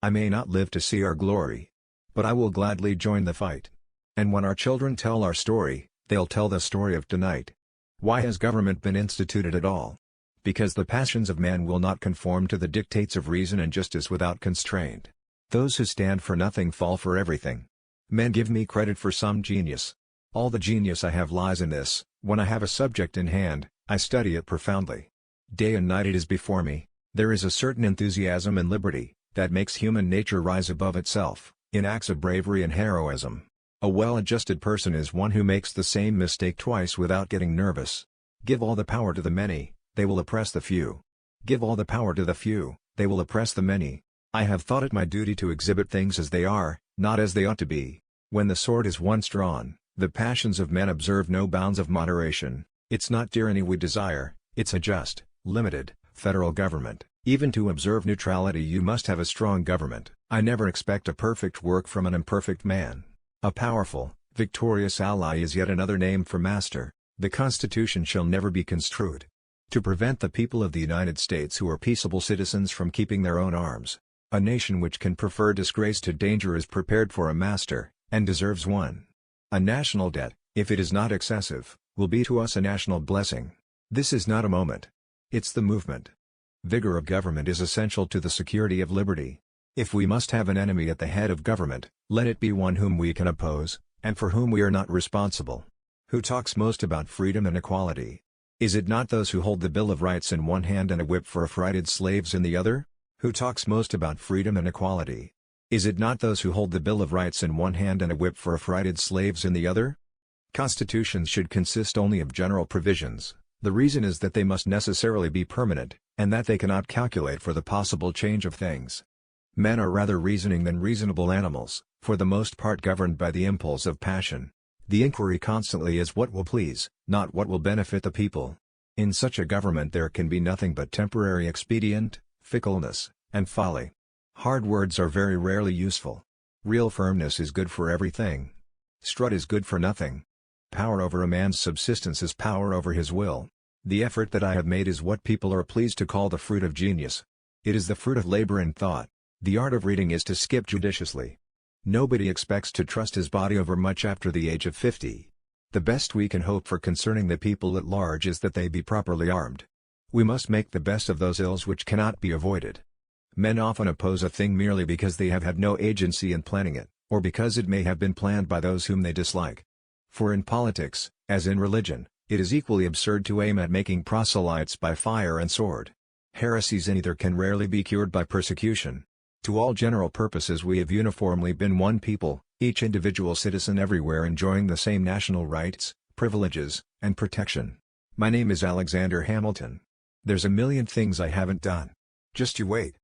I may not live to see our glory, but I will gladly join the fight. And when our children tell our story, they'll tell the story of tonight. Why has government been instituted at all? Because the passions of man will not conform to the dictates of reason and justice without constraint. Those who stand for nothing fall for everything. Men give me credit for some genius. All the genius I have lies in this: when I have a subject in hand, I study it profoundly. Day and night it is before me. There is a certain enthusiasm and liberty that makes human nature rise above itself, in acts of bravery and heroism. A well-adjusted person is one who makes the same mistake twice without getting nervous. Give all the power to the many, they will oppress the few. Give all the power to the few, they will oppress the many. I have thought it my duty to exhibit things as they are, not as they ought to be. When the sword is once drawn, the passions of men observe no bounds of moderation. It's not tyranny we desire, it's a just, limited, federal government. Even to observe neutrality you must have a strong government. I never expect a perfect work from an imperfect man. A powerful, victorious ally is yet another name for master. The Constitution shall never be construed to prevent the people of the United States who are peaceable citizens from keeping their own arms. A nation which can prefer disgrace to danger is prepared for a master, and deserves one. A national debt, if it is not excessive, will be to us a national blessing. This is not a moment. It's the movement. Vigor of government is essential to the security of liberty. If we must have an enemy at the head of government, let it be one whom we can oppose, and for whom we are not responsible. Who talks most about freedom and equality? Is it not those who hold the Bill of Rights in one hand and a whip for affrighted slaves in the other? Who talks most about freedom and equality? Is it not those who hold the Bill of Rights in one hand and a whip for affrighted slaves in the other? Constitutions should consist only of general provisions. The reason is that they must necessarily be permanent, and that they cannot calculate for the possible change of things. Men are rather reasoning than reasonable animals, for the most part governed by the impulse of passion. The inquiry constantly is what will please, not what will benefit the people. In such a government there can be nothing but temporary expedient, fickleness, and folly. Hard words are very rarely useful. Real firmness is good for everything. Strut is good for nothing. Power over a man's subsistence is power over his will. The effort that I have made is what people are pleased to call the fruit of genius. It is the fruit of labor and thought. The art of reading is to skip judiciously. Nobody expects to trust his body overmuch after the age of 50. The best we can hope for concerning the people at large is that they be properly armed. We must make the best of those ills which cannot be avoided. Men often oppose a thing merely because they have had no agency in planning it, or because it may have been planned by those whom they dislike. For in politics, as in religion, it is equally absurd to aim at making proselytes by fire and sword. Heresies in either can rarely be cured by persecution. To all general purposes we have uniformly been one people, each individual citizen everywhere enjoying the same national rights, privileges, and protection. My name is Alexander Hamilton. There's a million things I haven't done. Just you wait.